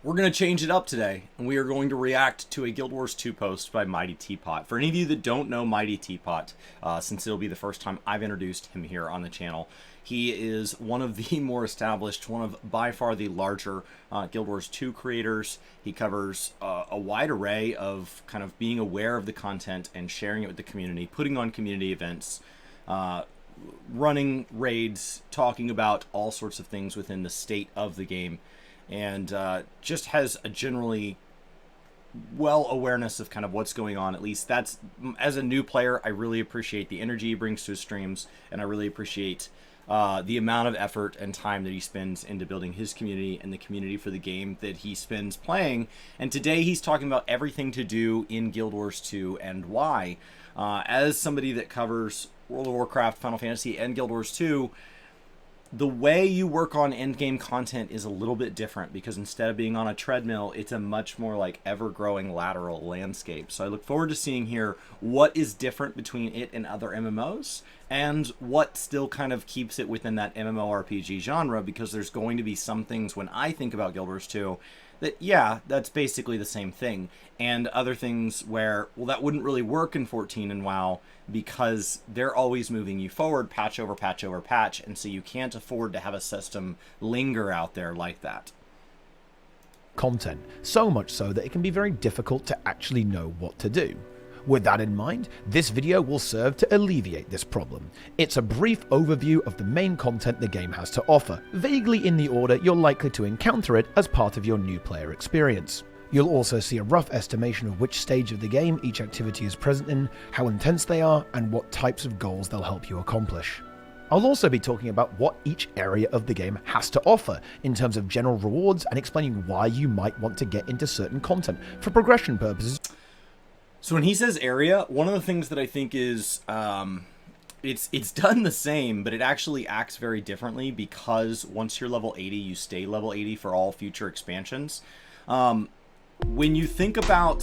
We're going to change it up today, and we are going to react to a Guild Wars 2 post by MightyTeapot. For any of you that don't know MightyTeapot, since it'll be the first time I've introduced him here on the channel, he is one of the more established, one of by far the larger Guild Wars 2 creators. He covers a wide array of kind of being aware of the content and sharing it with the community, putting on community events, running raids, talking about all sorts of things within the state of the game. And just has a generally well awareness of kind of what's going on. At least that's, as a new player, I really appreciate the energy he brings to his streams, and I really appreciate the amount of effort and time that he spends into building his community and the community for the game that he spends playing. And today he's talking about everything to do in Guild Wars 2 and why. As somebody that covers World of Warcraft, Final Fantasy, and Guild Wars 2, the way you work on endgame content is a little bit different, because instead of being on a treadmill, it's a much more like ever-growing lateral landscape. So I look forward to seeing here what is different between it and other MMOs, and what still kind of keeps it within that MMORPG genre, because there's going to be some things when I think about Guild Wars 2 that, yeah, that's basically the same thing, and other things where, well, that wouldn't really work in 14 and WoW, because they're always moving you forward, patch over patch over patch, and so you can't afford to have a system linger out there like that. Content, so much so that it can be very difficult to actually know what to do. With that in mind, this video will serve to alleviate this problem. It's a brief overview of the main content the game has to offer, vaguely in the order you're likely to encounter it as part of your new player experience. You'll also see a rough estimation of which stage of the game each activity is present in, how intense they are, and what types of goals they'll help you accomplish. I'll also be talking about what each area of the game has to offer in terms of general rewards, and explaining why you might want to get into certain content for progression purposes. So when he says area, one of the things that I think is, it's done the same, but it actually acts very differently, because once you're level 80, you stay level 80 for all future expansions. When you think about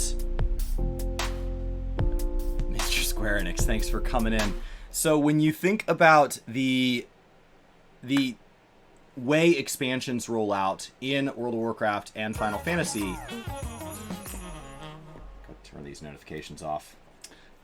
Mr. Square Enix, thanks for coming in. So when you think about the way expansions roll out in World of Warcraft and Final Fantasy, turn these notifications off.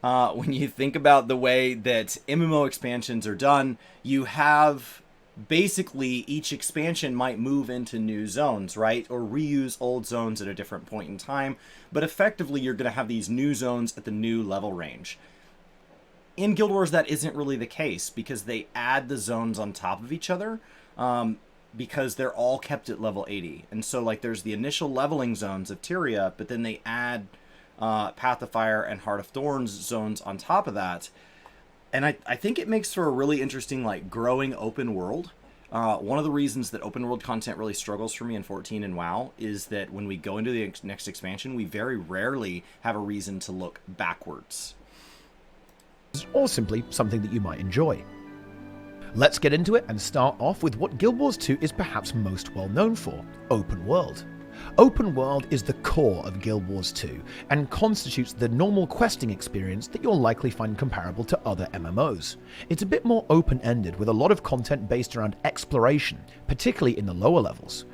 When you think about the way that MMO expansions are done, you have basically each expansion might move into new zones, right? Or reuse old zones at a different point in time, but effectively you're going to have these new zones at the new level range. In Guild Wars, that isn't really the case, because they add the zones on top of each other, because they're all kept at level 80. And so, like, there's the initial leveling zones of Tyria, but then they add Path of Fire and Heart of Thorns zones on top of that. And I think it makes for a really interesting, like, growing open world. One of the reasons that open world content really struggles for me in 14 and WoW is that when we go into the next expansion, we very rarely have a reason to look backwards. Or simply something that you might enjoy. Let's get into it and start off with what Guild Wars 2 is perhaps most well known for: open world. Open world is the core of Guild Wars 2, and constitutes the normal questing experience that you'll likely find comparable to other MMOs. It's a bit more open-ended, with a lot of content based around exploration, particularly in the lower levels.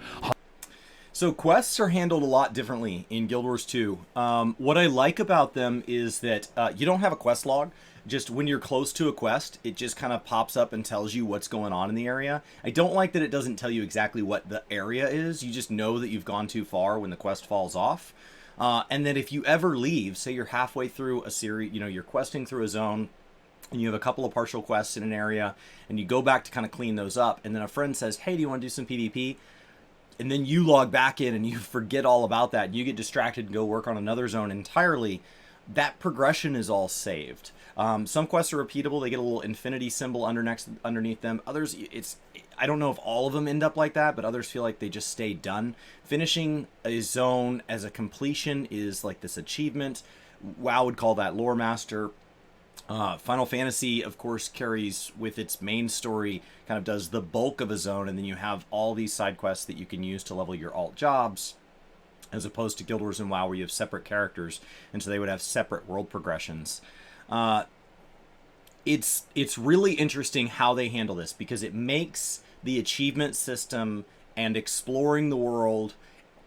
So quests are handled a lot differently in Guild Wars 2. What I like about them is that you don't have a quest log. Just when you're close to a quest, it just kind of pops up and tells you what's going on in the area. I don't like that it doesn't tell you exactly what the area is. You just know that you've gone too far when the quest falls off. And that if you ever leave, say you're halfway through a series, you know, you're questing through a zone, and you have a couple of partial quests in an area, and you go back to kind of clean those up, and then a friend says, hey, do you want to do some PvP? And then you log back in and you forget all about that. You get distracted and go work on another zone entirely. That progression is all saved. Some quests are repeatable. They get a little infinity symbol underneath them. Others, I don't know if all of them end up like that, but others feel like they just stay done. Finishing a zone as a completion is like this achievement. WoW would call that Lore Master. Final Fantasy, of course, carries with its main story, kind of does the bulk of a zone, and then you have all these side quests that you can use to level your alt jobs, as opposed to Guild Wars and WoW, where you have separate characters, and so they would have separate world progressions. It's really interesting how they handle this, because it makes the achievement system and exploring the world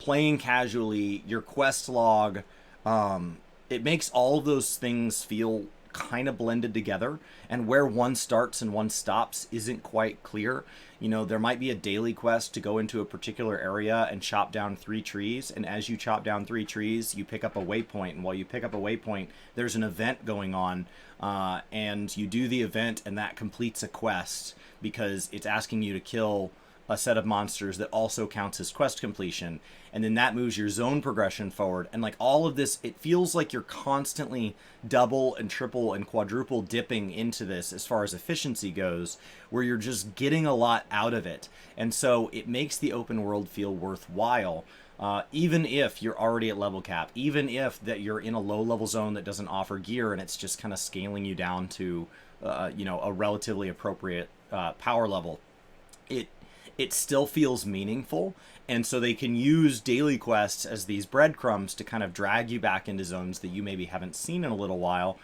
playing casually, your quest log, it makes all of those things feel kind of blended together, and where one starts and one stops isn't quite clear. You know, there might be a daily quest to go into a particular area and chop down 3 trees, and as you chop down 3 trees, you pick up a waypoint, and while you pick up a waypoint, there's an event going on, and you do the event, and that completes a quest because it's asking you to kill a set of monsters that also counts as quest completion, and then that moves your zone progression forward. And like all of this, it feels like you're constantly double and triple and quadruple dipping into this as far as efficiency goes, where you're just getting a lot out of it. And so it makes the open world feel worthwhile, even if you're already at level cap, even if that you're in a low level zone that doesn't offer gear and it's just kind of scaling you down to you know, a relatively appropriate power level. It still feels meaningful, and so they can use daily quests as these breadcrumbs to kind of drag you back into zones that you maybe haven't seen in a little while.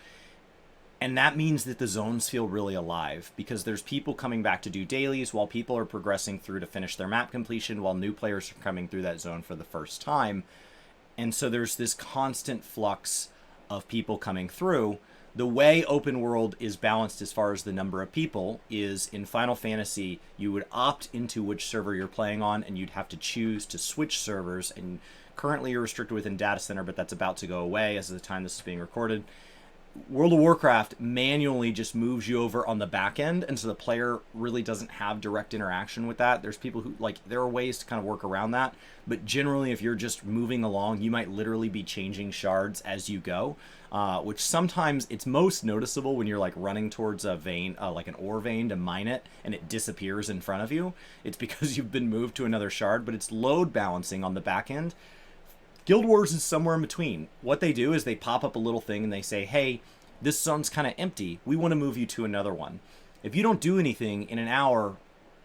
And that means that the zones feel really alive, because there's people coming back to do dailies while people are progressing through to finish their map completion, while new players are coming through that zone for the first time. And so there's this constant flux of people coming through. The way open world is balanced as far as the number of people is in Final Fantasy, you would opt into which server you're playing on, and you'd have to choose to switch servers. And currently you're restricted within Data Center, but that's about to go away as of the time this is being recorded. World of Warcraft manually just moves you over on the back end, and so the player really doesn't have direct interaction with that. There's people who, like, there are ways to kind of work around that, but generally if you're just moving along, you might literally be changing shards as you go, which sometimes it's most noticeable when you're like running towards a vein, like an ore vein to mine it, and it disappears in front of you. It's because you've been moved to another shard, but it's load balancing on the back end. Guild Wars is somewhere in between. What they do is they pop up a little thing and they say, hey, this zone's kind of empty. We want to move you to another one. If you don't do anything in an hour,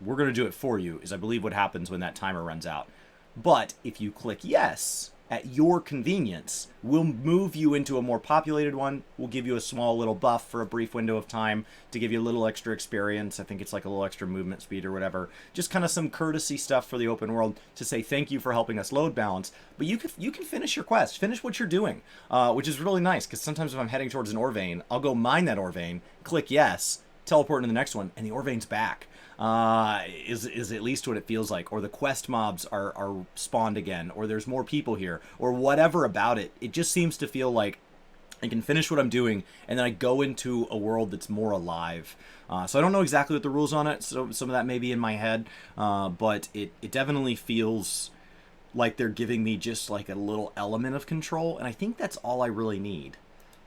we're going to do it for you, is I believe what happens when that timer runs out. But if you click yes, at your convenience, we'll move you into a more populated one. We'll give you a small little buff for a brief window of time to give you a little extra experience. I think it's like a little extra movement speed or whatever. Just kind of some courtesy stuff for the open world to say thank you for helping us load balance. But you can finish your quest, finish what you're doing, which is really nice, because sometimes if I'm heading towards an ore vein, I'll go mine that ore vein, click yes, teleport into the next one, and the ore vein's back. Is at least what it feels like, or the quest mobs are spawned again, or there's more people here, or whatever about it. It just seems to feel like I can finish what I'm doing, and then I go into a world that's more alive. So I don't know exactly what the rules on it, so some of that may be in my head, but it definitely feels like they're giving me just like a little element of control, and I think that's all I really need.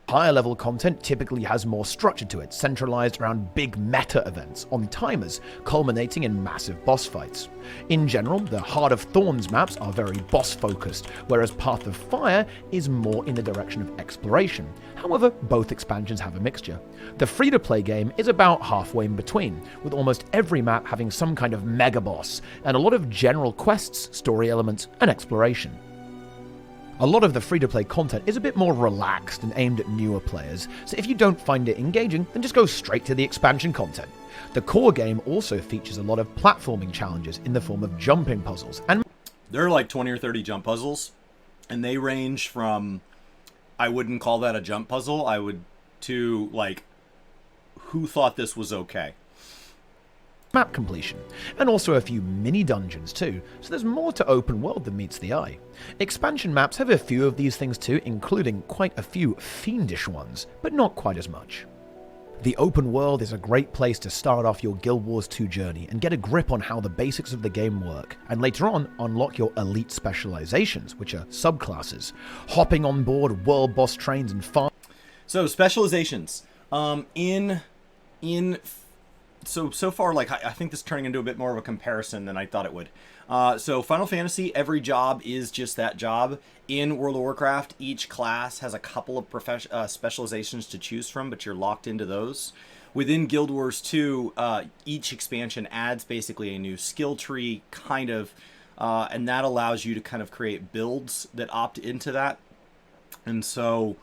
Higher level content typically has more structure to it, centralized around big meta events on timers, culminating in massive boss fights. In general, the Heart of Thorns maps are very boss focused, whereas Path of Fire is more in the direction of exploration. However, both expansions have a mixture. The free-to-play game is about halfway in between, with almost every map having some kind of mega boss, and a lot of general quests, story elements, and exploration. A lot of the free-to-play content is a bit more relaxed and aimed at newer players, so if you don't find it engaging, then just go straight to the expansion content. The core game also features a lot of platforming challenges in the form of jumping puzzles, and there are like 20 or 30 jump puzzles, and they range from, I wouldn't call that a jump puzzle, to like, who thought this was okay? Map completion, and also a few mini dungeons too, so there's more to open world than meets the eye. Expansion maps have a few of these things too, including quite a few fiendish ones, but not quite as much. The open world is a great place to start off your Guild Wars 2 journey and get a grip on how the basics of the game work, and later on unlock your elite specializations, which are subclasses, hopping on board world boss trains and farm. So specializations, So far, like, I think this is turning into a bit more of a comparison than I thought it would. So Final Fantasy, every job is just that job. In World of Warcraft, each class has a couple of specializations to choose from, but you're locked into those. Within Guild Wars 2, each expansion adds basically a new skill tree, kind of, and that allows you to kind of create builds that opt into that. And so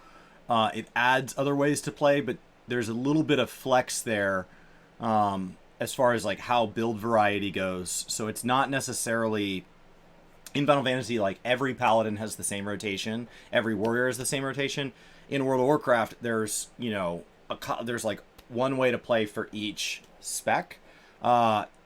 it adds other ways to play, but there's a little bit of flex there. As far as like how build variety goes. So it's not necessarily in Final Fantasy, like, every paladin has the same rotation, every warrior has the same rotation. In World of Warcraft, there's, you know, there's like one way to play for each spec.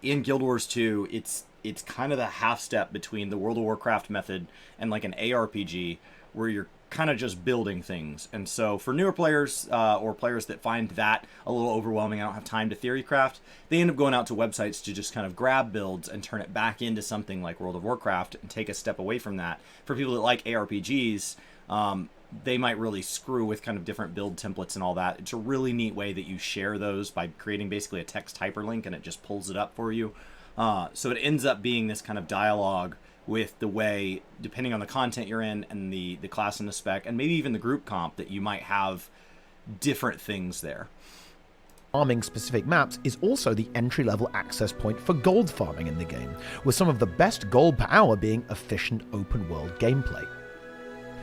In Guild Wars 2, it's kind of the half step between the World of Warcraft method and like an ARPG, where you're kind of just building things. And so for newer players, or players that find that a little overwhelming, I don't have time to theory craft, they end up going out to websites to just kind of grab builds and turn it back into something like World of Warcraft and take a step away from that. For people that like ARPGs, they might really screw with kind of different build templates and all that. It's a really neat way that you share those by creating basically a text hyperlink, and it just pulls it up for you. So it ends up being this kind of dialogue with the way, depending on the content you're in and the class and the spec, and maybe even the group comp, that you might have different things there. Farming specific maps is also the entry-level access point for gold farming in the game, with some of the best gold per hour being efficient open-world gameplay.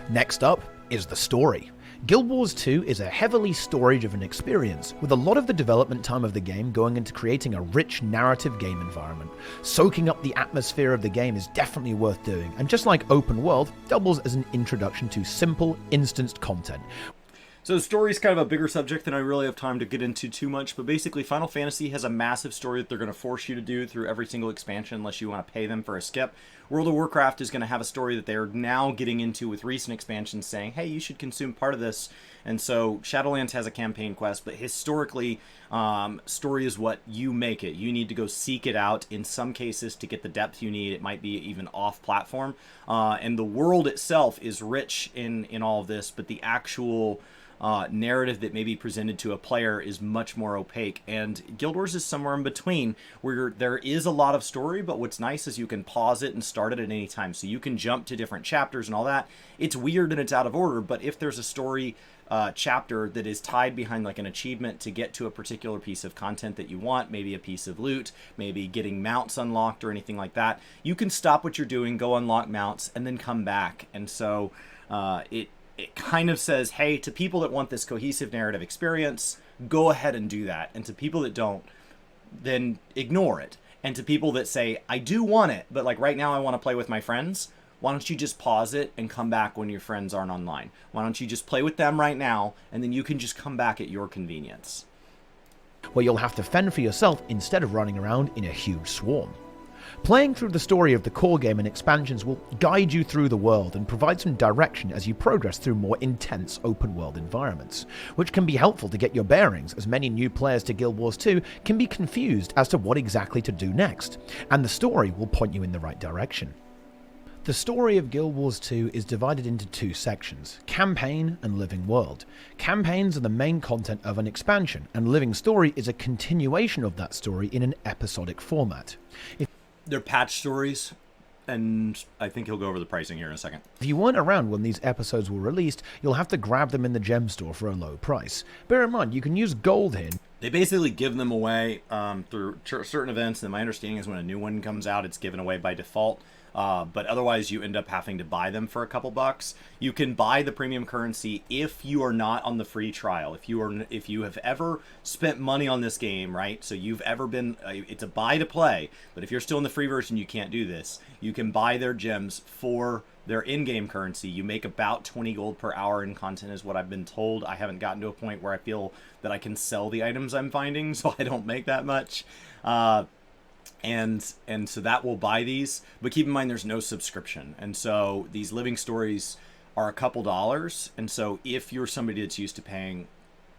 Next up is the story. Guild Wars 2 is a heavily story-driven experience, with a lot of the development time of the game going into creating a rich narrative game environment. Soaking up the atmosphere of the game is definitely worth doing, and just like open world, doubles as an introduction to simple, instanced content. So the story is kind of a bigger subject than I really have time to get into too much, but basically Final Fantasy has a massive story that they're going to force you to do through every single expansion unless you want to pay them for a skip. World of Warcraft is going to have a story that they're now getting into with recent expansions, saying, hey, you should consume part of this. And so Shadowlands has a campaign quest, but historically, story is what you make it. You need to go seek it out in some cases to get the depth you need. It might be even off-platform. And the world itself is rich in all of this, but the actual narrative that may be presented to a player is much more opaque, and Guild Wars is somewhere in between, where there is a lot of story, but what's nice is you can pause it and start it at any time, so you can jump to different chapters and all that. It's weird and it's out of order, but if there's a story chapter that is tied behind like an achievement to get to a particular piece of content that you want, maybe a piece of loot, maybe getting mounts unlocked or anything like that, you can stop what you're doing, go unlock mounts, and then come back. And so it kind of says, hey, to people that want this cohesive narrative experience, go ahead and do that. And to people that don't, then ignore it. And to people that say, I do want it, but like right now I want to play with my friends, why don't you just pause it and come back when your friends aren't online? Why don't you just play with them right now, and then you can just come back at your convenience. Where you'll have to fend for yourself instead of running around in a huge swarm. Playing through the story of the core game and expansions will guide you through the world and provide some direction as you progress through more intense open-world environments, which can be helpful to get your bearings, as many new players to Guild Wars 2 can be confused as to what exactly to do next, and the story will point you in the right direction. The story of Guild Wars 2 is divided into two sections, Campaign and Living World. Campaigns are the main content of an expansion, and Living Story is a continuation of that story in an episodic format. They're patch stories, and I think he'll go over the pricing here in a second. If you weren't around when these episodes were released, you'll have to grab them in the gem store for a low price. Bear in mind, you can use gold here. They basically give them away through certain events, and my understanding is when a new one comes out, it's given away by default. But otherwise you end up having to buy them for a couple bucks. You can buy the premium currency if you are not on the free trial. If you have ever spent money on this game, right? So you've ever been, it's a buy to play, but if you're still in the free version, you can't do this. You can buy their gems for their in-game currency. You make about 20 gold per hour in content is what I've been told. I haven't gotten to a point where I feel that I can sell the items I'm finding, so I don't make that much. And so that will buy these, but keep in mind there's no subscription. And so these living stories are a couple dollars. And so if you're somebody that's used to paying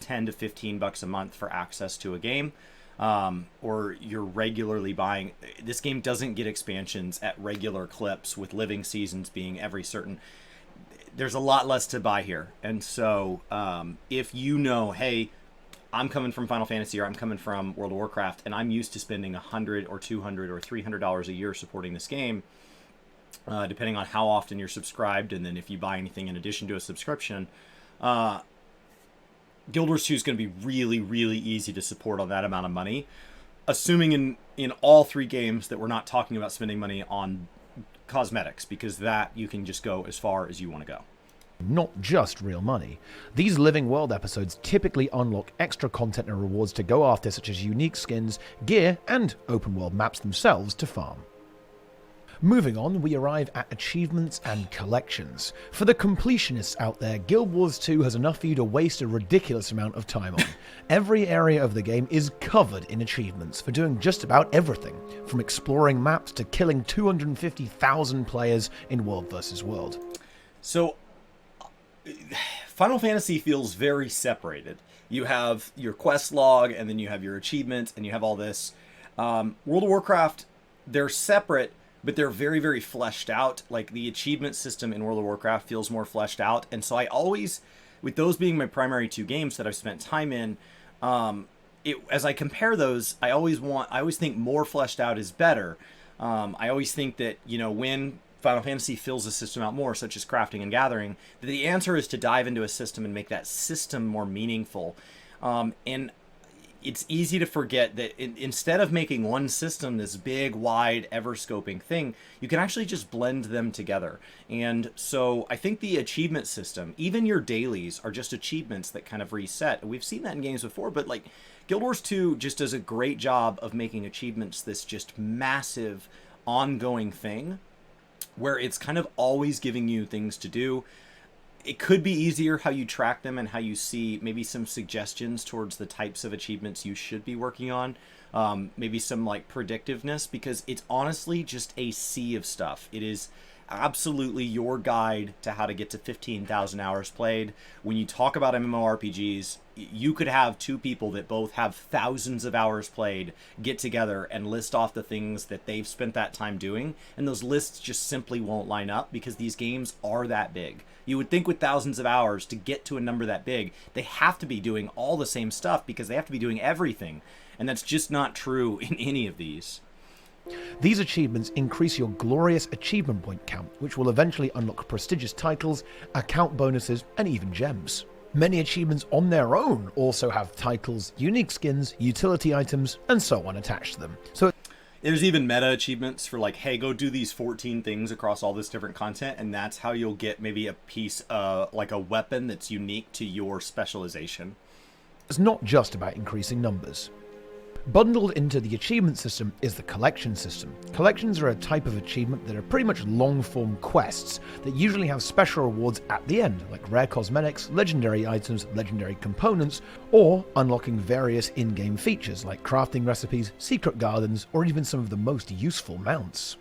10 to 15 bucks a month for access to a game, or you're regularly buying, this game doesn't get expansions at regular clips with living seasons being every certain, there's a lot less to buy here. And so if you know, hey, I'm coming from Final Fantasy or I'm coming from World of Warcraft and I'm used to spending $100 or $200 or $300 a year supporting this game, depending on how often you're subscribed, and then if you buy anything in addition to a subscription, Guild Wars 2 is going to be really, really easy to support on that amount of money, assuming in all three games that we're not talking about spending money on cosmetics, because that you can just go as far as you want to go. Not just real money. These Living World episodes typically unlock extra content and rewards to go after, such as unique skins, gear, and open world maps themselves to farm. Moving on, we arrive at achievements and collections. For the completionists out there, Guild Wars 2 has enough for you to waste a ridiculous amount of time on. Every area of the game is covered in achievements for doing just about everything, from exploring maps to killing 250,000 players in World vs. World. So, Final Fantasy feels very separated. You have your quest log, and then you have your achievements, and you have all this. World of Warcraft, they're separate, but they're very, very fleshed out. Like, the achievement system in World of Warcraft feels more fleshed out. And so I always, with those being my primary two games that I've spent time in, as I compare those, I always think more fleshed out is better. I always think that, you know, when Final Fantasy fills a system out more, such as crafting and gathering, that the answer is to dive into a system and make that system more meaningful. And it's easy to forget that instead of making one system this big, wide, ever-scoping thing, you can actually just blend them together. And so I think the achievement system, even your dailies, are just achievements that kind of reset. We've seen that in games before, but like Guild Wars 2 just does a great job of making achievements this just massive, ongoing thing, where it's kind of always giving you things to do. It could be easier how you track them and how you see maybe some suggestions towards the types of achievements you should be working on. Maybe some like predictiveness, because it's honestly just a sea of stuff. It is absolutely your guide to how to get to 15,000 hours played. When you talk about MMORPGs, you could have two people that both have thousands of hours played get together and list off the things that they've spent that time doing, and those lists just simply won't line up because these games are that big. You would think with thousands of hours to get to a number that big, they have to be doing all the same stuff because they have to be doing everything, and that's just not true in any of these. These achievements increase your glorious achievement point count, which will eventually unlock prestigious titles, account bonuses, and even gems. Many achievements on their own also have titles, unique skins, utility items, and so on attached to them. So there's even meta achievements for like, hey, go do these 14 things across all this different content, and that's how you'll get maybe a piece, like a weapon that's unique to your specialization. It's not just about increasing numbers. Bundled into the achievement system is the collection system. Collections are a type of achievement that are pretty much long-form quests that usually have special rewards at the end, like rare cosmetics, legendary items, legendary components, or unlocking various in-game features like crafting recipes, secret gardens, or even some of the most useful mounts.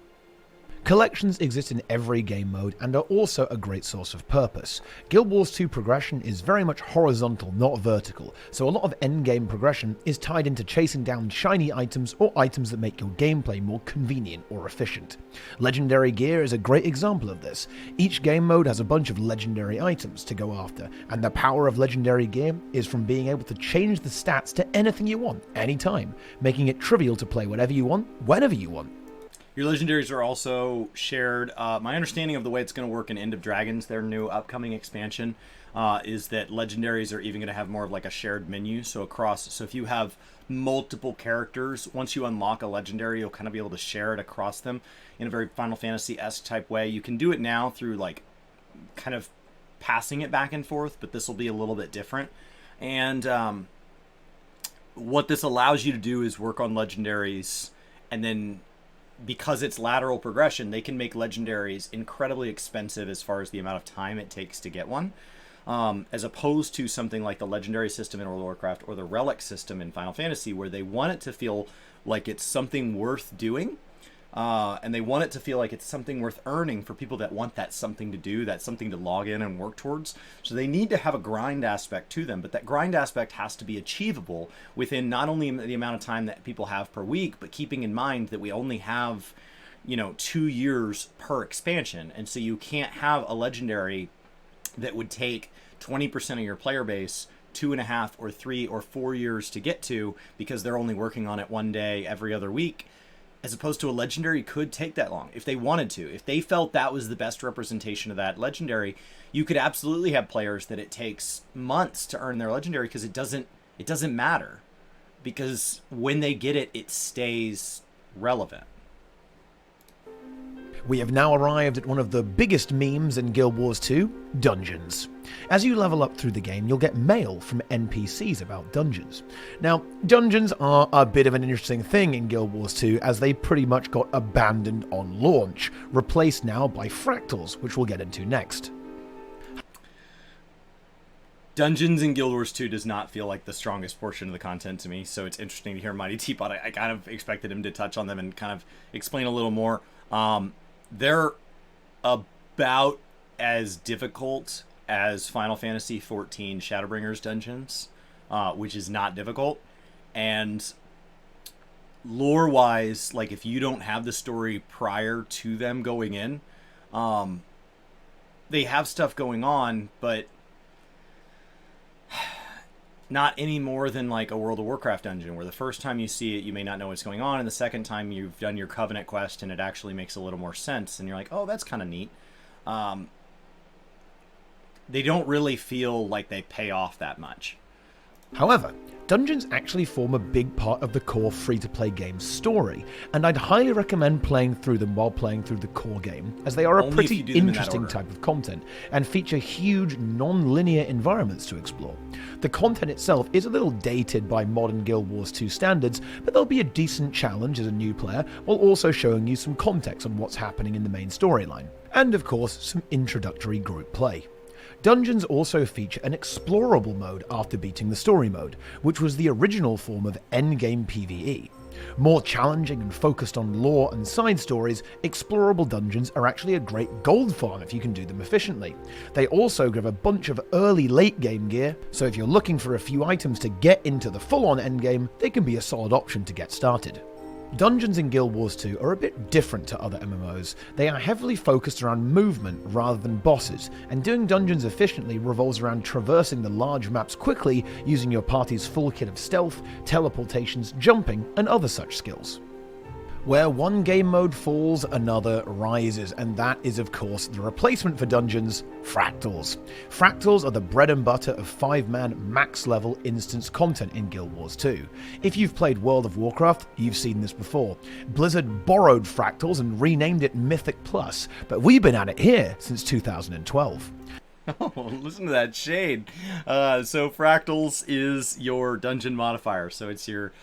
Collections exist in every game mode and are also a great source of purpose. Guild Wars 2 progression is very much horizontal, not vertical, so a lot of endgame progression is tied into chasing down shiny items or items that make your gameplay more convenient or efficient. Legendary gear is a great example of this. Each game mode has a bunch of legendary items to go after, and the power of legendary gear is from being able to change the stats to anything you want, anytime, making it trivial to play whatever you want, whenever you want. Your legendaries are also shared. My understanding of the way it's going to work in End of Dragons, their new upcoming expansion, is that legendaries are even going to have more of like a shared menu. So if you have multiple characters, once you unlock a legendary, you'll kind of be able to share it across them in a very Final Fantasy-esque type way. You can do it now through like kind of passing it back and forth, but this will be a little bit different. And what this allows you to do is work on legendaries, and then because it's lateral progression, they can make legendaries incredibly expensive as far as the amount of time it takes to get one, as opposed to something like the legendary system in World of Warcraft or the relic system in Final Fantasy, where they want it to feel like it's something worth doing, and they want it to feel like it's something worth earning for people that want that something to do, that something to log in and work towards. So they need to have a grind aspect to them, but that grind aspect has to be achievable within not only the amount of time that people have per week, but keeping in mind that we only have, 2 years per expansion. And so you can't have a legendary that would take 20% of your player base 2.5 or 3 or 4 years to get to, because they're only working on it one day every other week, as opposed to a legendary could take that long if they wanted to. If they felt that was the best representation of that legendary, you could absolutely have players that it takes months to earn their legendary, because it doesn't matter, because when they get it, it stays relevant. We have now arrived at one of the biggest memes in Guild Wars 2, dungeons. As you level up through the game, you'll get mail from NPCs about dungeons. Now, dungeons are a bit of an interesting thing in Guild Wars 2 as they pretty much got abandoned on launch, replaced now by fractals, which we'll get into next. Dungeons in Guild Wars 2 does not feel like the strongest portion of the content to me, so it's interesting to hear MightyTeapot. I kind of expected him to touch on them and kind of explain a little more. They're about as difficult as Final Fantasy XIV Shadowbringers dungeons, which is not difficult. And lore-wise, like if you don't have the story prior to them going in, they have stuff going on, but not any more than like a World of Warcraft dungeon, where the first time you see it, you may not know what's going on, and the second time you've done your Covenant quest and it actually makes a little more sense, and you're like, oh, that's kind of neat. They don't really feel like they pay off that much. However, dungeons actually form a big part of the core free-to-play game's story, and I'd highly recommend playing through them while playing through the core game, as they are a pretty interesting type of content, and feature huge non-linear environments to explore. The content itself is a little dated by modern Guild Wars 2 standards, but there'll be a decent challenge as a new player, while also showing you some context on what's happening in the main storyline. And of course, some introductory group play. Dungeons also feature an explorable mode after beating the story mode, which was the original form of endgame PvE. More challenging and focused on lore and side stories, explorable dungeons are actually a great gold farm if you can do them efficiently. They also give a bunch of early late game gear, so if you're looking for a few items to get into the full-on endgame, they can be a solid option to get started. Dungeons in Guild Wars 2 are a bit different to other MMOs. They are heavily focused around movement rather than bosses, and doing dungeons efficiently revolves around traversing the large maps quickly using your party's full kit of stealth, teleportations, jumping, and other such skills. Where one game mode falls, another rises, and that is of course the replacement for dungeons, fractals. Fractals are the bread and butter of 5-man max level instance content in Guild Wars 2. If you've played World of Warcraft, you've seen this before. Blizzard borrowed fractals and renamed it Mythic Plus, but we've been at it here since 2012. Oh, listen to that shade. So fractals is your dungeon modifier, so it's your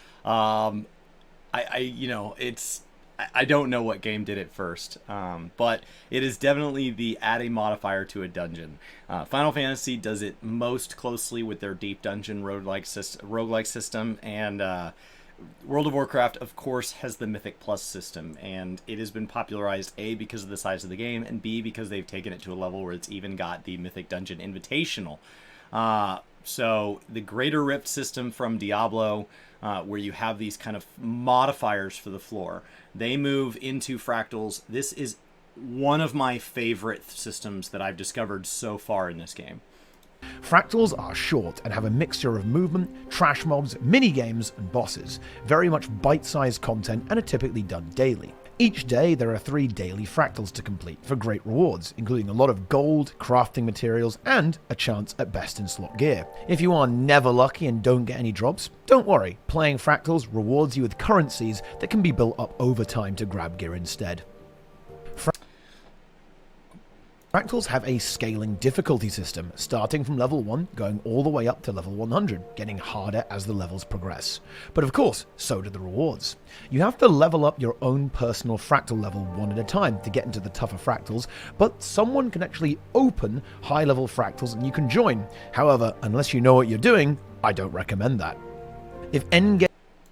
I don't know what game did it first, but it is definitely the add a modifier to a dungeon. Final Fantasy does it most closely with their deep dungeon roguelike system, and World of Warcraft, of course, has the Mythic Plus system, and it has been popularized A, because of the size of the game, and B, because they've taken it to a level where it's even got the Mythic Dungeon Invitational. So the Greater Rift system from Diablo, where you have these kind of modifiers for the floor, they move into fractals. This is one of my favorite systems that I've discovered so far in this game. Fractals are short and have a mixture of movement, trash mobs, mini-games, and bosses. Very much bite-sized content and are typically done daily. Each day there are 3 daily fractals to complete for great rewards, including a lot of gold, crafting materials, and a chance at best-in-slot gear. If you are never lucky and don't get any drops, don't worry, playing fractals rewards you with currencies that can be built up over time to grab gear instead. Fractals have a scaling difficulty system, starting from level 1, going all the way up to level 100, getting harder as the levels progress. But of course, so do the rewards. You have to level up your own personal fractal level one at a time to get into the tougher fractals, but someone can actually open high-level fractals and you can join. However, unless you know what you're doing, I don't recommend that. If endgame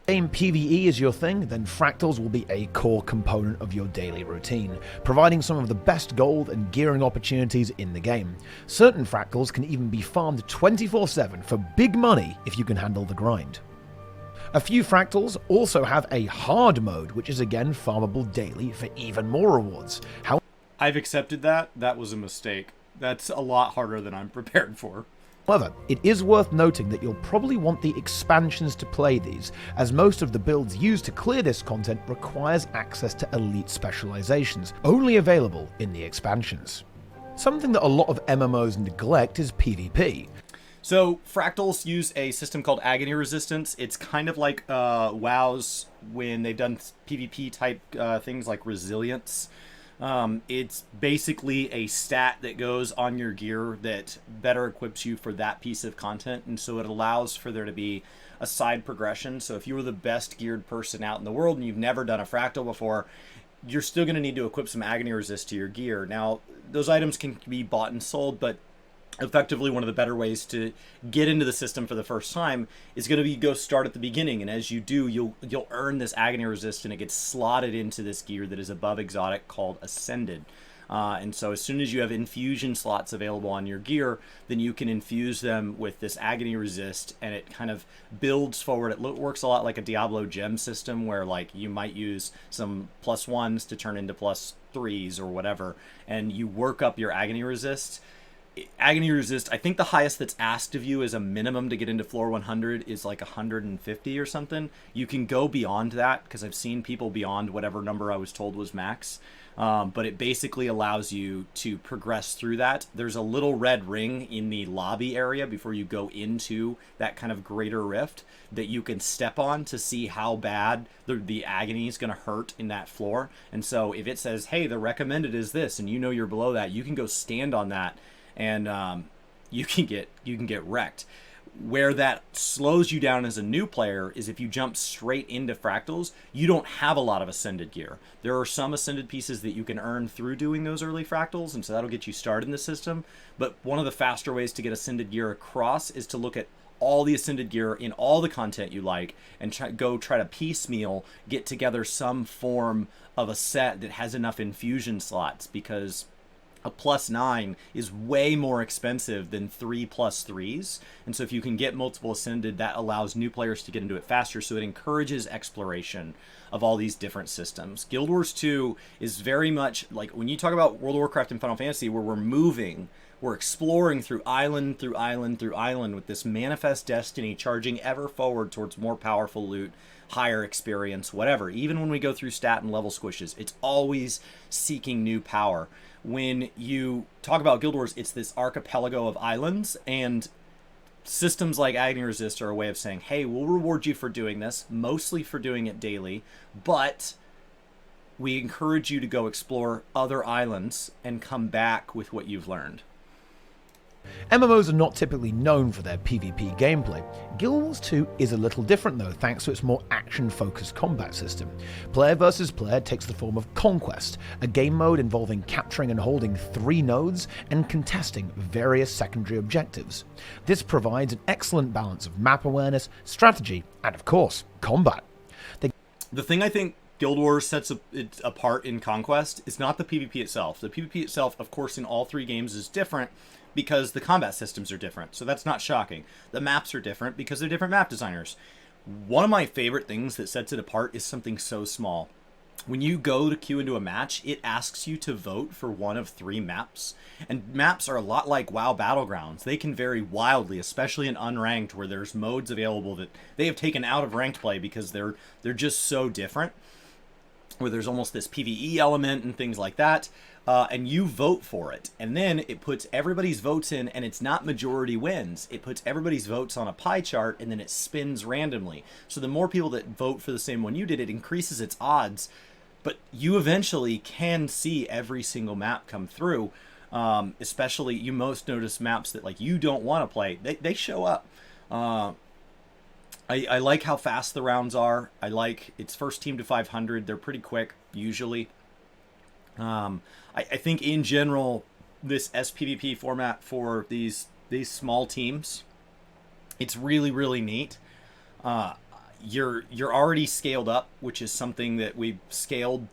PvE is your thing, then fractals will be a core component of your daily routine, providing some of the best gold and gearing opportunities in the game. Certain fractals can even be farmed 24/7 for big money if you can handle the grind. A few fractals also have a hard mode, which is again farmable daily for even more rewards. I've accepted that. That was a mistake. That's a lot harder than I'm prepared for. However, it is worth noting that you'll probably want the expansions to play these, as most of the builds used to clear this content requires access to elite specializations, only available in the expansions. Something that a lot of MMOs neglect is PvP. So fractals use a system called Agony Resistance. It's kind of like WoW's when they've done PvP type things like Resilience. It's basically a stat that goes on your gear that better equips you for that piece of content, and so it allows for there to be a side progression. So if you were the best geared person out in the world and you've never done a fractal before, you're still going to need to equip some agony resist to your gear. Now, those items can be bought and sold, but effectively one of the better ways to get into the system for the first time is going to be go start at the beginning, and as you do, you'll earn this agony resist, and it gets slotted into this gear that is above exotic called Ascended. And so as soon as you have infusion slots available on your gear, then you can infuse them with this agony resist, and it kind of builds forward. It works a lot like a Diablo gem system, where like you might use some +1s to turn into +3s or whatever, and you work up your agony resist. Agony resist, I think the highest that's asked of you as a minimum to get into floor 100 is like 150 or something. You can go beyond that, because I've seen people beyond whatever number I was told was max. But it basically allows you to progress through that. There's a little red ring in the lobby area before you go into that kind of greater rift that you can step on to see how bad the agony is going to hurt in that floor. And so if it says, hey, the recommended is this, and you know you're below that, you can go stand on that, and you can get wrecked. Where that slows you down as a new player is if you jump straight into fractals, you don't have a lot of Ascended gear. There are some Ascended pieces that you can earn through doing those early fractals, and so that'll get you started in the system. But one of the faster ways to get Ascended gear across is to look at all the Ascended gear in all the content you like, and try to piecemeal get together some form of a set that has enough infusion slots, because a +9 is way more expensive than 3 +3s, and so if you can get multiple Ascended, that allows new players to get into it faster, so it encourages exploration of all these different systems. Guild Wars 2 is very much like when you talk about World of Warcraft and Final Fantasy, where we're exploring through island through island through island with this manifest destiny, charging ever forward towards more powerful loot, higher experience, whatever. Even when we go through stat and level squishes, it's always seeking new power. When you talk about Guild Wars, it's this archipelago of islands, and systems like Agony Resist are a way of saying, hey, we'll reward you for doing this, mostly for doing it daily, but we encourage you to go explore other islands and come back with what you've learned. MMOs are not typically known for their PvP gameplay. Guild Wars 2 is a little different though, thanks to its more action-focused combat system. Player versus player takes the form of Conquest, a game mode involving capturing and holding 3 nodes and contesting various secondary objectives. This provides an excellent balance of map awareness, strategy, and of course, combat. The thing I think Guild Wars sets it apart in Conquest is not the PvP itself. The PvP itself, of course, in all 3 games is different, because the combat systems are different, so that's not shocking. The maps are different because they're different map designers. One of my favorite things that sets it apart is something so small. When you go to queue into a match, it asks you to vote for one of 3 maps. And maps are a lot like WoW Battlegrounds. They can vary wildly, especially in unranked, where there's modes available that they have taken out of ranked play because they're just so different, where there's almost this PvE element and things like that. And you vote for it, and then it puts everybody's votes in, and it's not majority wins. It puts everybody's votes on a pie chart, and then it spins randomly. So the more people that vote for the same one you did, it increases its odds, but you eventually can see every single map come through. Especially, you most notice maps that like you don't want to play. They show up. I like how fast the rounds are. I like it's first team to 500. They're pretty quick, usually. I think in general, this SPVP format for these small teams, it's really, really neat. You're already scaled up, which is something that we've scaled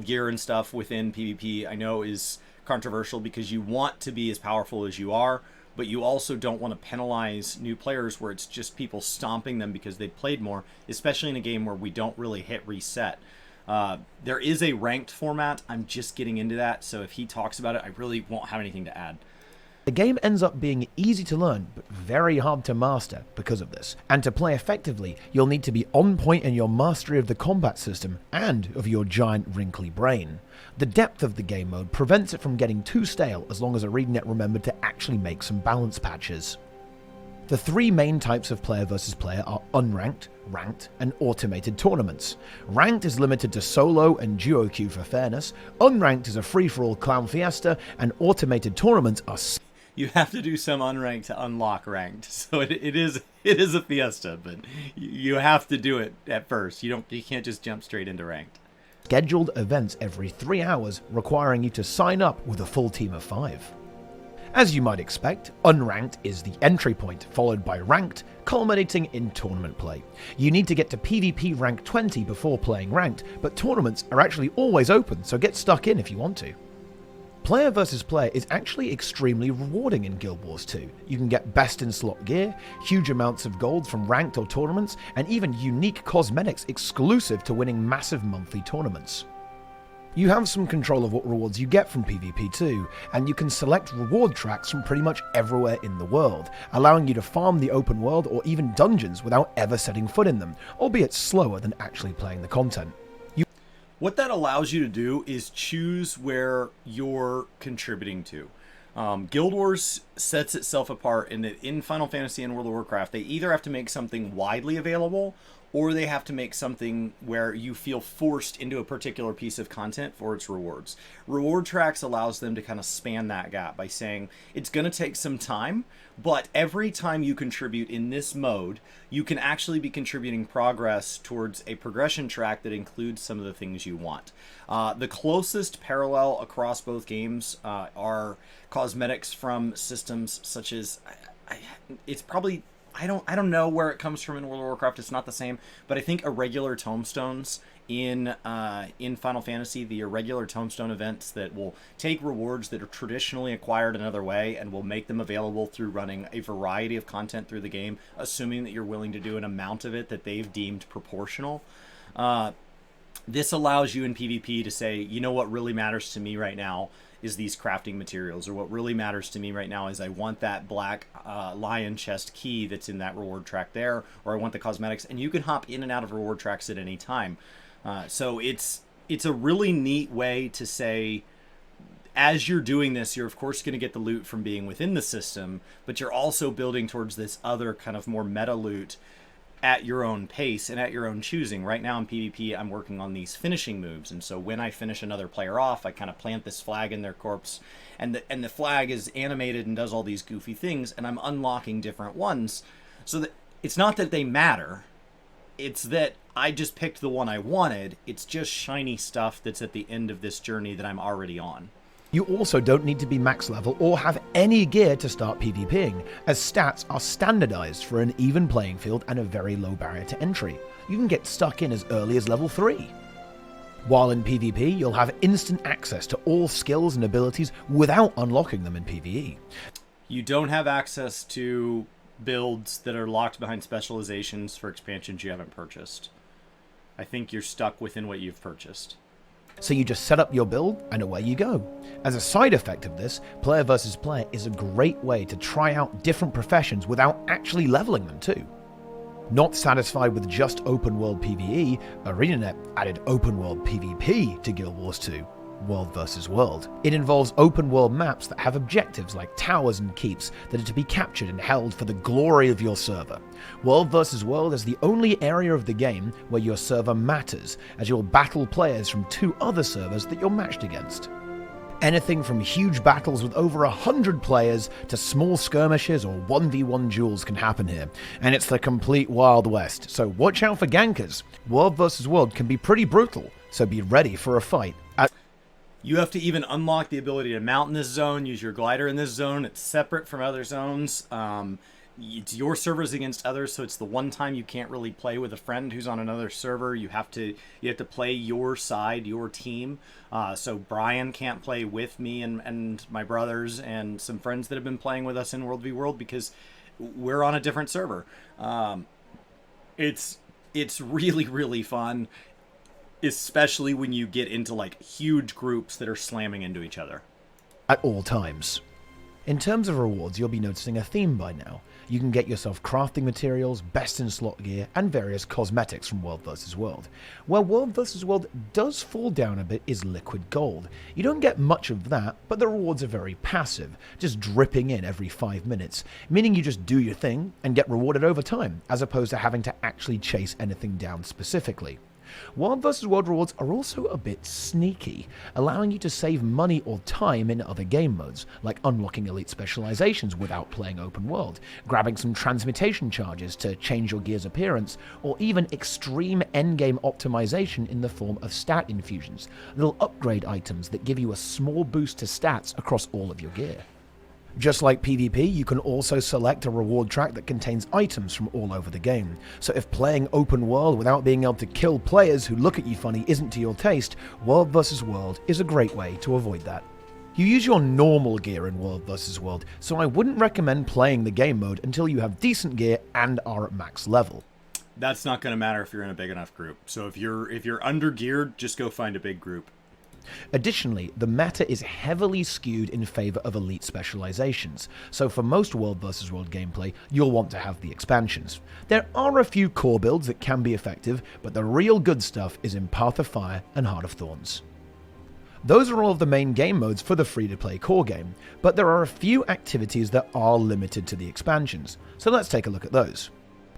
gear and stuff within PvP. I know is controversial because you want to be as powerful as you are, but you also don't want to penalize new players where it's just people stomping them because they played more, especially in a game where we don't really hit reset. There is a ranked format. I'm just getting into that, so if he talks about it, I really won't have anything to add. The game ends up being easy to learn, but very hard to master because of this. And to play effectively, you'll need to be on point in your mastery of the combat system and of your giant wrinkly brain. The depth of the game mode prevents it from getting too stale as long as ArenaNet remembered to actually make some balance patches. The three main types of player versus player are unranked, ranked, and automated tournaments. Ranked is limited to solo and duo queue for fairness, unranked is a free-for-all clown fiesta, and automated tournaments are... You have to do some unranked to unlock ranked, so it is a fiesta, but you have to do it at first. You can't just jump straight into ranked. Scheduled events every 3 hours, requiring you to sign up with a full team of 5. As you might expect, unranked is the entry point, followed by ranked, culminating in tournament play. You need to get to PvP rank 20 before playing ranked, but tournaments are actually always open, so get stuck in if you want to. Player versus player is actually extremely rewarding in Guild Wars 2. You can get best in slot gear, huge amounts of gold from ranked or tournaments, and even unique cosmetics exclusive to winning massive monthly tournaments. You have some control of what rewards you get from PvP too, and you can select reward tracks from pretty much everywhere in the world, allowing you to farm the open world or even dungeons without ever setting foot in them, albeit slower than actually playing the content. What that allows you to do is choose where you're contributing to. Guild Wars sets itself apart in that in Final Fantasy and World of Warcraft, they either have to make something widely available, or they have to make something where you feel forced into a particular piece of content for its rewards. Reward tracks allows them to kind of span that gap by saying it's going to take some time, but every time you contribute in this mode, you can actually be contributing progress towards a progression track that includes some of the things you want. The closest parallel across both games are cosmetics from systems such as... it's probably... I don't know where it comes from in World of Warcraft. It's not the same, but I think irregular tomestones in Final Fantasy, the irregular tomestone events that will take rewards that are traditionally acquired another way and will make them available through running a variety of content through the game, assuming that you're willing to do an amount of it that they've deemed proportional. This allows you in PvP to say, you know what really matters to me right now is these crafting materials, or what really matters to me right now is I want that black lion chest key that's in that reward track there, or I want the cosmetics, and you can hop in and out of reward tracks at any time. So it's a really neat way to say, as you're doing this, you're of course going to get the loot from being within the system, but you're also building towards this other kind of more meta loot at your own pace and at your own choosing. Right now in PvP, I'm working on these finishing moves, and so when I finish another player off, I kind of plant this flag in their corpse, and the flag is animated and does all these goofy things, and I'm unlocking different ones. So that it's not that they matter, it's that I just picked the one I wanted. It's just shiny stuff that's at the end of this journey that I'm already on. You also don't need to be max level or have any gear to start PvPing, as stats are standardized for an even playing field and a very low barrier to entry. You can get stuck in as early as level 3. While in PvP, you'll have instant access to all skills and abilities without unlocking them in PvE. You don't have access to builds that are locked behind specializations for expansions you haven't purchased. I think you're stuck within what you've purchased. So you just set up your build and away you go. As a side effect of this, player versus player is a great way to try out different professions without actually leveling them too. Not satisfied with just open world PvE, ArenaNet added open world PvP to Guild Wars 2, World vs. World. It involves open world maps that have objectives like towers and keeps that are to be captured and held for the glory of your server. World vs. World is the only area of the game where your server matters, as you'll battle players from 2 other servers that you're matched against. Anything from huge battles with over 100 players to small skirmishes or 1v1 duels can happen here, and it's the complete Wild West, so watch out for gankers. World vs. World can be pretty brutal, so be ready for a fight. You have to even unlock the ability to mount in this zone, use your glider in this zone. It's separate from other zones. It's your servers against others, so it's the one time you can't really play with a friend who's on another server. You have to play your side, your team. So Brian can't play with me and my brothers and some friends that have been playing with us in World v World because we're on a different server. It's really, really fun, especially when you get into like huge groups that are slamming into each other At all times. In terms of rewards, you'll be noticing a theme by now. You can get yourself crafting materials, best in slot gear, and various cosmetics from World vs. World. Where World vs. World does fall down a bit is liquid gold. You don't get much of that, but the rewards are very passive, just dripping in every 5 minutes, meaning you just do your thing and get rewarded over time, as opposed to having to actually chase anything down specifically. World vs. World rewards are also a bit sneaky, allowing you to save money or time in other game modes, like unlocking elite specializations without playing open world, grabbing some transmutation charges to change your gear's appearance, or even extreme endgame optimization in the form of stat infusions, little upgrade items that give you a small boost to stats across all of your gear. Just like PvP, you can also select a reward track that contains items from all over the game. So if playing open world without being able to kill players who look at you funny isn't to your taste, World vs. World is a great way to avoid that. You use your normal gear in World vs. World, so I wouldn't recommend playing the game mode until you have decent gear and are at max level. That's not going to matter if you're in a big enough group. So if you're under geared, just go find a big group. Additionally, the meta is heavily skewed in favor of elite specializations, so for most World vs. World gameplay, you'll want to have the expansions. There are a few core builds that can be effective, but the real good stuff is in Path of Fire and Heart of Thorns. Those are all of the main game modes for the free-to-play core game, but there are a few activities that are limited to the expansions, so let's take a look at those.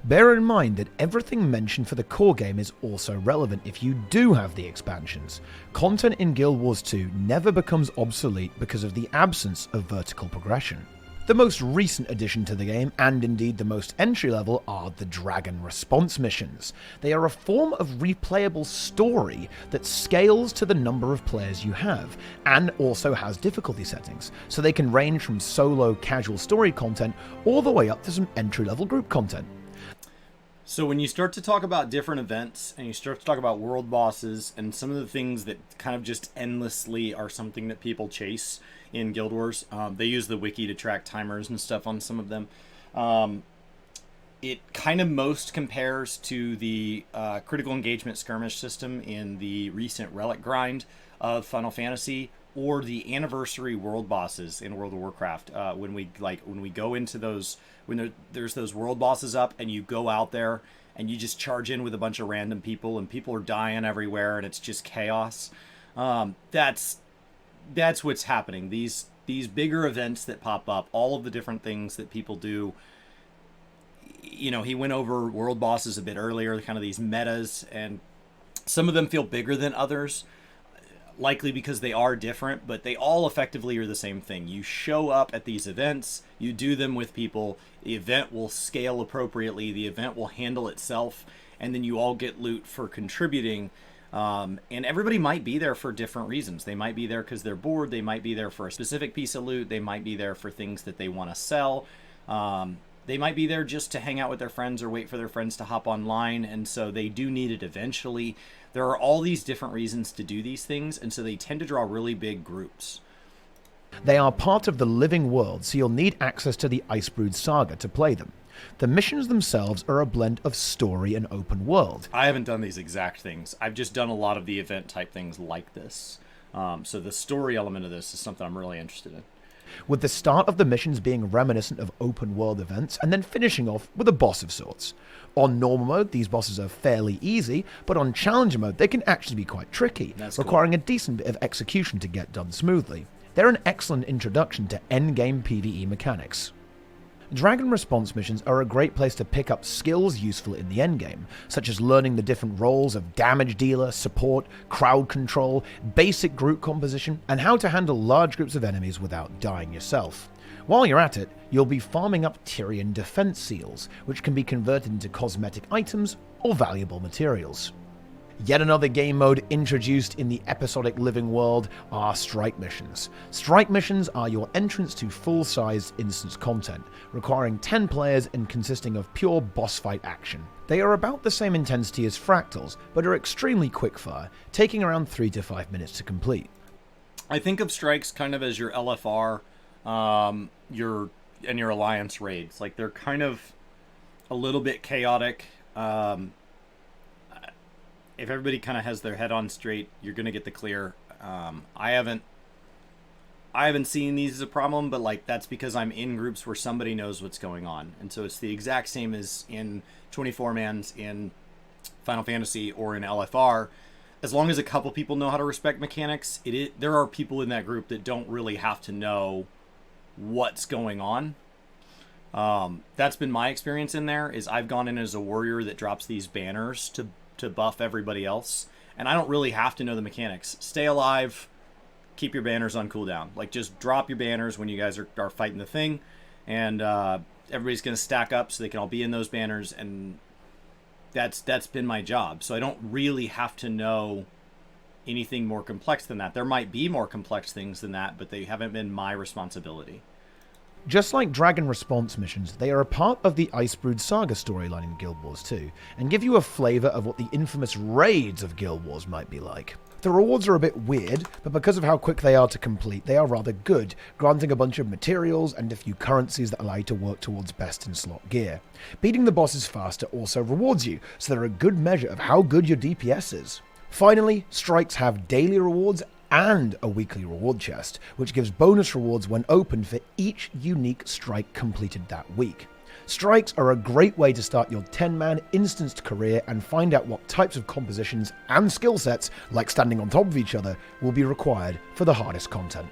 Bear in mind that everything mentioned for the core game is also relevant if you do have the expansions. Content in Guild Wars 2 never becomes obsolete because of the absence of vertical progression. The most recent addition to the game, and indeed the most entry level, are the Dragon Response missions. They are a form of replayable story that scales to the number of players you have, and also has difficulty settings, so they can range from solo casual story content all the way up to some entry level group content. So when you start to talk about different events and you start to talk about world bosses and some of the things that kind of just endlessly are something that people chase in Guild Wars, they use the wiki to track timers and stuff on some of them. It kind of most compares to the critical engagement skirmish system in the recent Relic grind of Final Fantasy, or the anniversary world bosses in World of Warcraft. When we go into those, when there's those world bosses up, and you go out there and you just charge in with a bunch of random people, and people are dying everywhere, and it's just chaos. That's what's happening. These bigger events that pop up, all of the different things that people do. You know, he went over world bosses a bit earlier, kind of these metas, and some of them feel bigger than others. Likely because they are different, but they all effectively are the same thing. You show up at these events, you do them with people, the event will scale appropriately, the event will handle itself, and then you all get loot for contributing. And everybody might be there for different reasons. They might be there because they're bored, they might be there for a specific piece of loot, they might be there for things that they want to sell. They might be there just to hang out with their friends or wait for their friends to hop online, and so they do need it eventually. There are all these different reasons to do these things, and so they tend to draw really big groups. They are part of the living world, so you'll need access to the Icebrood Saga to play them. The missions themselves are a blend of story and open world. I haven't done these exact things. I've just done a lot of the event type things like this. So the story element of this is something I'm really interested in. With the start of the missions being reminiscent of open world events, and then finishing off with a boss of sorts. On normal mode, these bosses are fairly easy, but on challenger mode, they can actually be quite tricky, requiring a decent bit of execution to get done smoothly. They're an excellent introduction to endgame PvE mechanics. Dragon Response missions are a great place to pick up skills useful in the endgame, such as learning the different roles of damage dealer, support, crowd control, basic group composition, and how to handle large groups of enemies without dying yourself. While you're at it, you'll be farming up Tyrian defense seals, which can be converted into cosmetic items or valuable materials. Yet another game mode introduced in the episodic living world are strike missions. Strike missions are your entrance to full-sized instance content, requiring 10 players and consisting of pure boss fight action. They are about the same intensity as fractals, but are extremely quickfire, taking around 3 to 5 minutes to complete. I think of strikes kind of as your LFR, your alliance raids. Like, they're kind of a little bit chaotic. If everybody kind of has their head on straight, you're going to get the clear. I I haven't seen these as a problem, but like that's because I'm in groups where somebody knows what's going on. And so it's the exact same as in 24-mans in Final Fantasy or in LFR. As long as a couple people know how to respect mechanics, there are people in that group that don't really have to know what's going on. That's been my experience in there, is I've gone in as a warrior that drops these banners to buff everybody else, and I don't really have to know the mechanics. Stay alive, keep your banners on cooldown. Like, just drop your banners when you guys are fighting the thing, and everybody's going to stack up so they can all be in those banners, and that's been my job. So I don't really have to know anything more complex than that. There might be more complex things than that, but they haven't been my responsibility. Just like Dragon Response missions, they are a part of the Icebrood Saga storyline in Guild Wars 2, and give you a flavour of what the infamous raids of Guild Wars might be like. The rewards are a bit weird, but because of how quick they are to complete, they are rather good, granting a bunch of materials and a few currencies that allow you to work towards best-in-slot gear. Beating the bosses faster also rewards you, so they're a good measure of how good your DPS is. Finally, strikes have daily rewards and a weekly reward chest, which gives bonus rewards when opened for each unique strike completed that week. Strikes are a great way to start your 10-man instanced career and find out what types of compositions and skill sets, like standing on top of each other, will be required for the hardest content.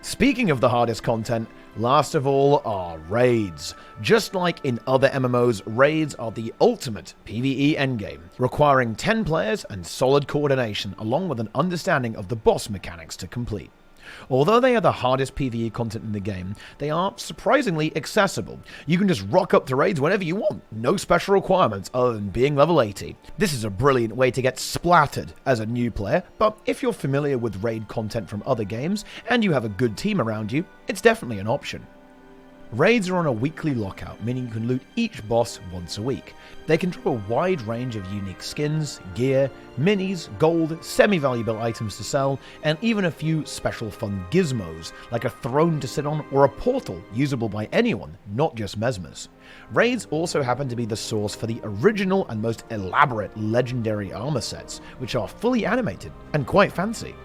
Speaking of the hardest content, last of all are raids. Just like in other MMOs, raids are the ultimate PvE endgame, requiring 10 players and solid coordination along with an understanding of the boss mechanics to complete. Although they are the hardest PvE content in the game, they are surprisingly accessible. You can just rock up to raids whenever you want, no special requirements other than being level 80. This is a brilliant way to get splattered as a new player, but if you're familiar with raid content from other games and you have a good team around you, it's definitely an option. Raids are on a weekly lockout, meaning you can loot each boss once a week. They can drop a wide range of unique skins, gear, minis, gold, semi-valuable items to sell, and even a few special fun gizmos, like a throne to sit on or a portal usable by anyone, not just Mesmers. Raids also happen to be the source for the original and most elaborate legendary armor sets, which are fully animated and quite fancy.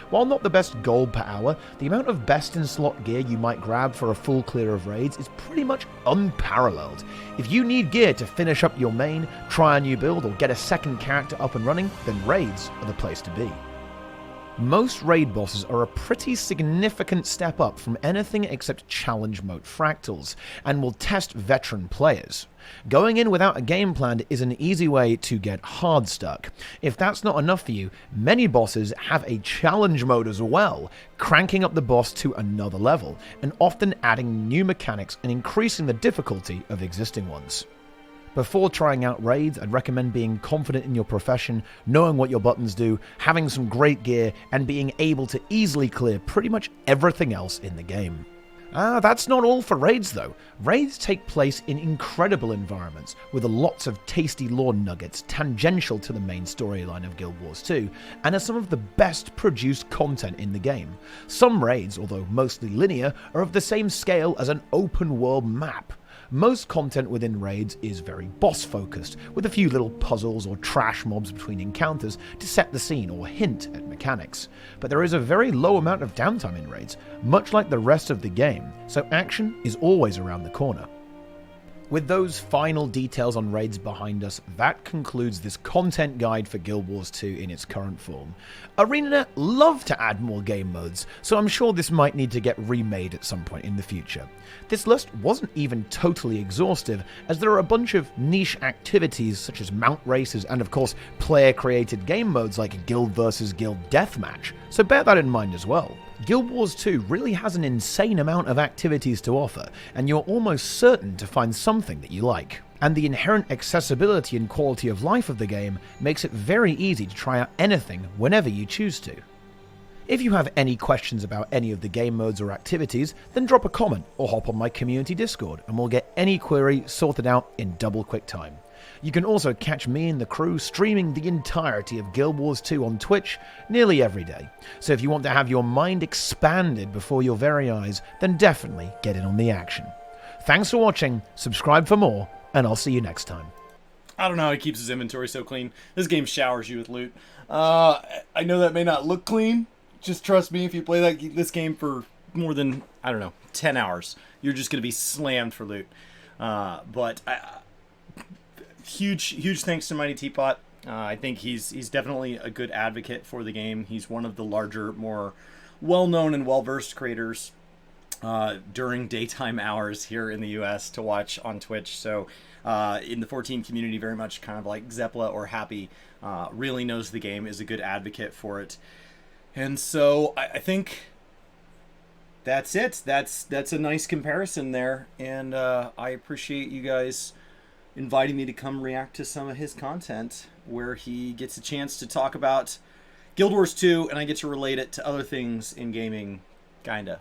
While not the best gold per hour, the amount of best-in-slot gear you might grab for a full clear of raids is pretty much unparalleled. If you need gear to finish up your main, try a new build, or get a second character up and running, then raids are the place to be. Most raid bosses are a pretty significant step up from anything except challenge mode fractals, and will test veteran players. Going in without a game plan is an easy way to get hard stuck. If that's not enough for you, many bosses have a challenge mode as well, cranking up the boss to another level, and often adding new mechanics and increasing the difficulty of existing ones. Before trying out raids, I'd recommend being confident in your profession, knowing what your buttons do, having some great gear, and being able to easily clear pretty much everything else in the game. That's not all for raids though. Raids take place in incredible environments, with lots of tasty lore nuggets tangential to the main storyline of Guild Wars 2, and are some of the best produced content in the game. Some raids, although mostly linear, are of the same scale as an open world map. Most content within raids is very boss-focused, with a few little puzzles or trash mobs between encounters to set the scene or hint at mechanics. But there is a very low amount of downtime in raids, much like the rest of the game, so action is always around the corner. With those final details on raids behind us, that concludes this content guide for Guild Wars 2 in its current form. ArenaNet love to add more game modes, so I'm sure this might need to get remade at some point in the future. This list wasn't even totally exhaustive, as there are a bunch of niche activities such as mount races and of course player-created game modes like Guild vs Guild Deathmatch, so bear that in mind as well. Guild Wars 2 really has an insane amount of activities to offer, and you're almost certain to find something that you like. And the inherent accessibility and quality of life of the game makes it very easy to try out anything whenever you choose to. If you have any questions about any of the game modes or activities, then drop a comment or hop on my community Discord and we'll get any query sorted out in double quick time. You can also catch me and the crew streaming the entirety of Guild Wars 2 on Twitch nearly every day. So if you want to have your mind expanded before your very eyes, then definitely get in on the action. Thanks for watching, subscribe for more, and I'll see you next time. I don't know how he keeps his inventory so clean. This game showers you with loot. I know that may not look clean, just trust me, if you play this game for more than, I don't know, 10 hours, you're just going to be slammed for loot. Huge thanks to Mighty Teapot. I think he's definitely a good advocate for the game. He's one of the larger, more well-known and well-versed creators during daytime hours here in the US to watch on Twitch. So in the 14 community, very much kind of like Zeppla or Happy, really knows the game, is a good advocate for it. And so I think that's it. That's a nice comparison there. And I appreciate you guys inviting me to come react to some of his content where he gets a chance to talk about Guild Wars 2 and I get to relate it to other things in gaming, kinda.